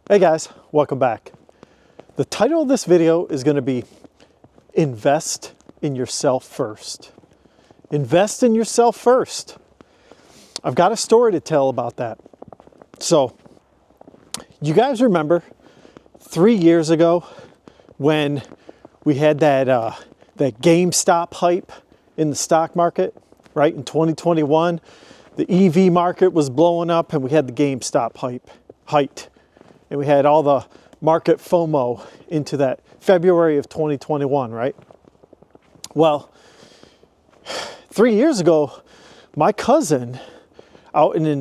Hey guys, welcome back. The title of this video is going to be Invest in Yourself First. Invest in yourself first. I've got a story to tell about that. So, you guys remember 3 years ago when we had that GameStop hype in the stock market, right? In 2021, the EV market was blowing up and we had the GameStop hype. And we had all the market FOMO into that February of 2021, right? Well, 3 years ago, my cousin out in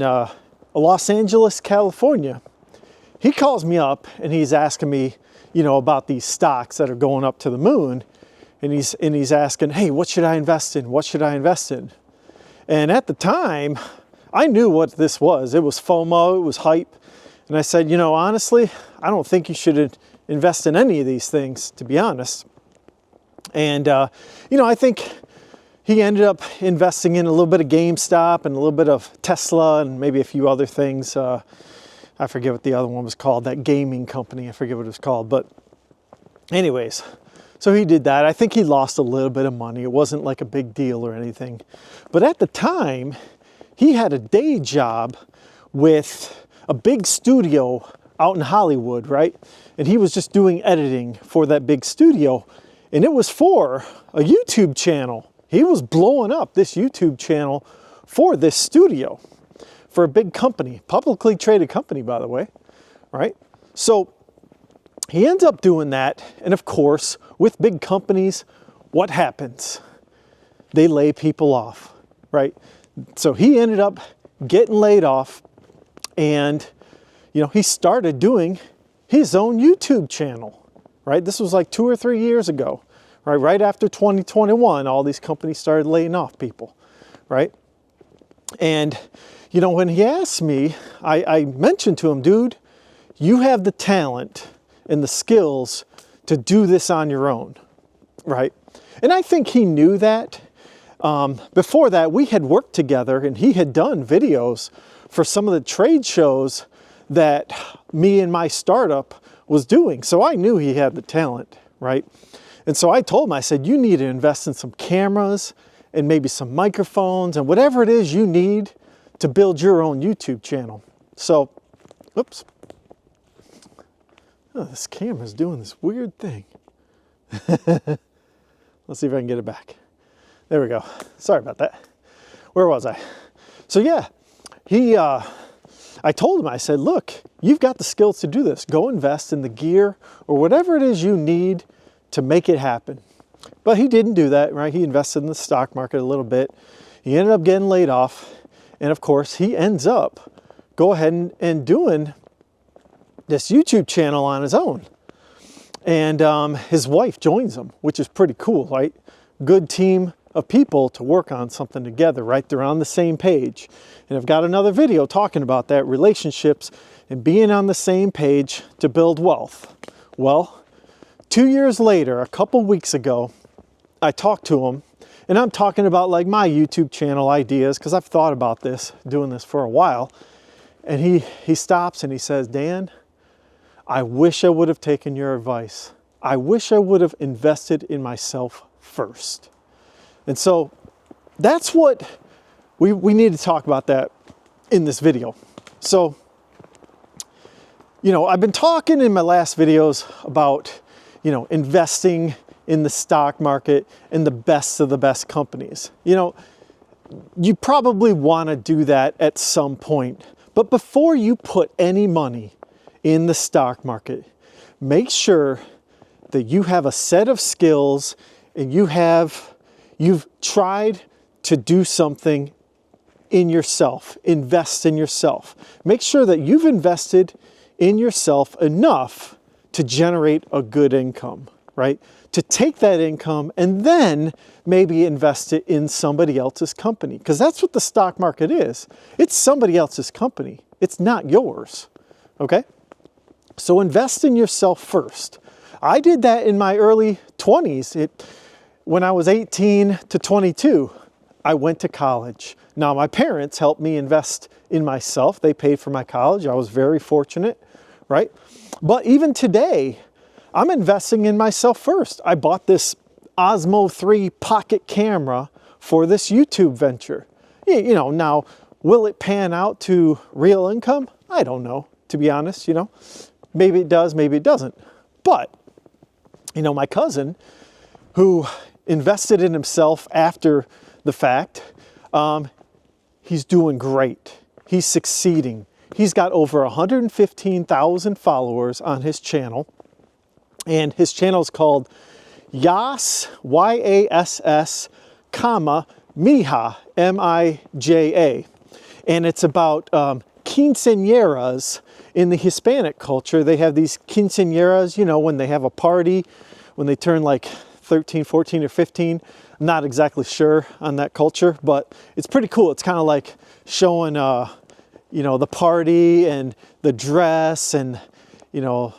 Los Angeles, California, he calls me up and he's asking me, about these stocks that are going up to the moon. And he's asking, hey, what should I invest in? What should I invest in? And at the time, I knew what this was. It was FOMO, it was hype. And I said, honestly, I don't think you should invest in any of these things, to be honest. And, I think he ended up investing in a little bit of GameStop and a little bit of Tesla and maybe a few other things. I forget what the other one was called, that gaming company. I forget what it was called. But anyways, so he did that. I think he lost a little bit of money. It wasn't like a big deal or anything. But at the time, he had a day job with a big studio out in Hollywood, right? And he was just doing editing for that big studio. And it was for a YouTube channel. He was blowing up this YouTube channel for this studio, for a big company, publicly traded company, by the way, right? So he ends up doing that. And of course, with big companies, what happens? They lay people off, right? So he ended up getting laid off. And, he started doing his own YouTube channel, right? This was like 2 or 3 years ago, right? Right after 2021, all these companies started laying off people, right? And, when he asked me, I mentioned to him, dude, you have the talent and the skills to do this on your own, right? And I think he knew that. Before that, we had worked together and he had done videos for some of the trade shows that me and my startup was doing. So I knew he had the talent, right? And so I told him, I said, you need to invest in some cameras and maybe some microphones and whatever it is you need to build your own YouTube channel. So, oops. Oh, this camera's doing this weird thing. Let's see if I can get it back. There we go. Sorry about that. Where was I? So yeah, I told him, I said, look, you've got the skills to do this. Go invest in the gear or whatever it is you need to make it happen. But he didn't do that, right? He invested in the stock market a little bit. He ended up getting laid off. And of course, he ends up go ahead and doing this YouTube channel on his own. And his wife joins him, which is pretty cool, right? Good team of people to work on something together, right? They're on the same page. And I've got another video talking about that, relationships and being on the same page to build wealth. Well, 2 years later, a couple weeks ago, I talked to him and I'm talking about like my YouTube channel ideas because I've thought about this, doing this for a while. And he stops and he says, Dan, I wish I would have taken your advice. I wish I would have invested in myself first. And so that's what we need to talk about that in this video. So, I've been talking in my last videos about, investing in the stock market in the best of the best companies. You probably want to do that at some point. But before you put any money in the stock market, make sure that you have a set of skills and you've tried to do something in yourself, invest in yourself. Make sure that you've invested in yourself enough to generate a good income, right? To take that income and then maybe invest it in somebody else's company. Because that's what the stock market is. It's somebody else's company. It's not yours, okay? So invest in yourself first. I did that in my early 20s. When I was 18 to 22, I went to college. Now, my parents helped me invest in myself. They paid for my college. I was very fortunate, right? But even today, I'm investing in myself first. I bought this Osmo 3 pocket camera for this YouTube venture. You know, now, will it pan out to real income? I don't know, to be honest, you know. Maybe it does, maybe it doesn't. But, you know, my cousin, who invested in himself after the fact, he's doing great. He's succeeding. He's got over 115,000 followers on his channel. And his channel is called Yass, Y-A-S-S, comma, Mija, M-I-J-A. And it's about quinceañeras in the Hispanic culture. They have these quinceañeras, you know, when they have a party, when they turn like 13, 14, or 15. I'm not exactly sure on that culture, but it's pretty cool. It's kind of like showing, you know, the party and the dress and, you know,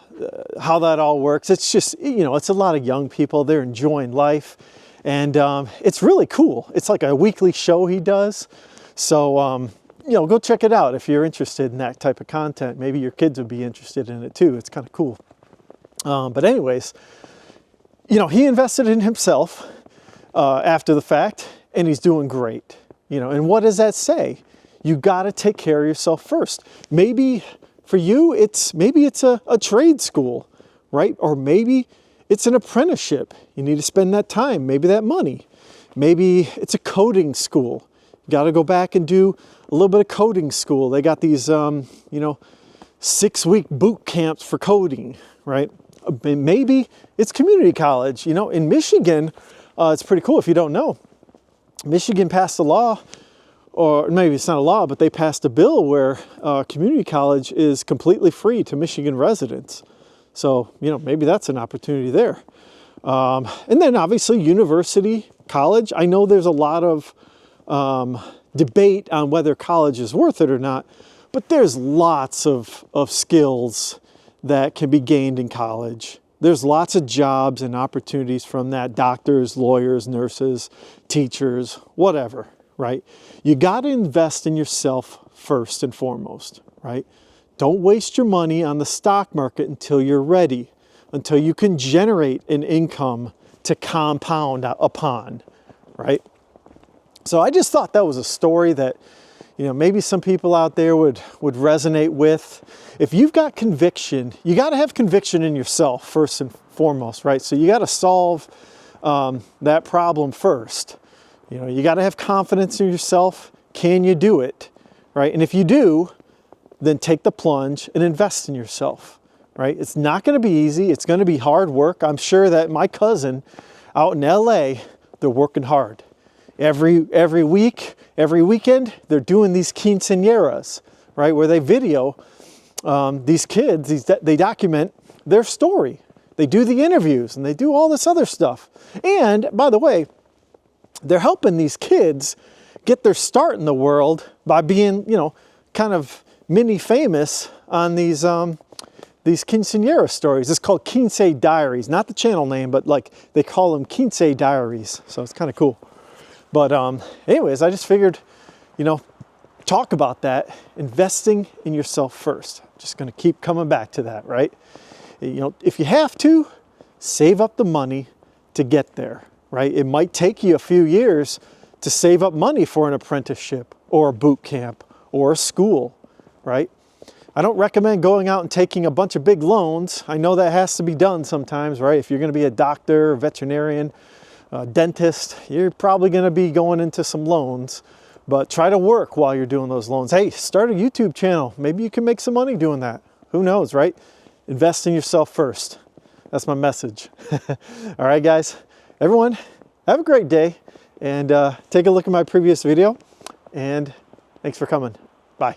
how that all works. It's just, you know, it's a lot of young people. They're enjoying life. And it's really cool. It's like a weekly show he does. So, you know, go check it out if you're interested in that type of content. Maybe your kids would be interested in it too. It's kind of cool. But anyways, you know, he invested in himself after the fact, and he's doing great. You know, and what does that say? You got to take care of yourself first. Maybe for you, it's a trade school, right? Or maybe it's an apprenticeship. You need to spend that time, maybe that money. Maybe it's a coding school. You got to go back and do a little bit of coding school. They got these, you know, 6-week boot camps for coding, right? Maybe it's community college. You know, in Michigan, it's pretty cool if you don't know. Michigan passed a law, or maybe it's not a law, but they passed a bill where community college is completely free to Michigan residents. So, you know, maybe that's an opportunity there. And then obviously university, college. I know there's a lot of debate on whether college is worth it or not, but there's lots of skills that can be gained in college. There's lots of jobs and opportunities from that. Doctors, lawyers, nurses, teachers, whatever, right? You got to invest in yourself first and foremost, right? Don't waste your money on the stock market until you're ready, until you can generate an income to compound upon, right? So I just thought that was a story that, you know, maybe some people out there would resonate with. If you've got conviction, you got to have conviction in yourself first and foremost, right? So you got to solve that problem first. You know, you got to have confidence in yourself. Can you do it, right? And if you do, then take the plunge and invest in yourself, right? It's not going to be easy. It's going to be hard work. I'm sure that my cousin out in LA, they're working hard. Every week, every weekend, they're doing these quinceañeras, right? Where they video these kids, they document their story. They do the interviews and they do all this other stuff. And by the way, they're helping these kids get their start in the world by being, you know, kind of mini famous on these quinceañera stories. It's called Quince Diaries, not the channel name, but like they call them Quince Diaries. So it's kind of cool. But anyways, I just figured, you know, talk about that, investing in yourself first. Just going to keep coming back to that, right? You know, if you have to, save up the money to get there, right? It might take you a few years to save up money for an apprenticeship or a boot camp or a school, right? I don't recommend going out and taking a bunch of big loans. I know that has to be done sometimes, right? If you're going to be a doctor, a veterinarian, dentist, you're probably going to be going into some loans, but try to work while you're doing those loans. Hey, start a YouTube channel. Maybe you can make some money doing that. Who knows, right? Invest in yourself first. That's my message. All right, guys. Everyone, have a great day, and take a look at my previous video, and thanks for coming. Bye.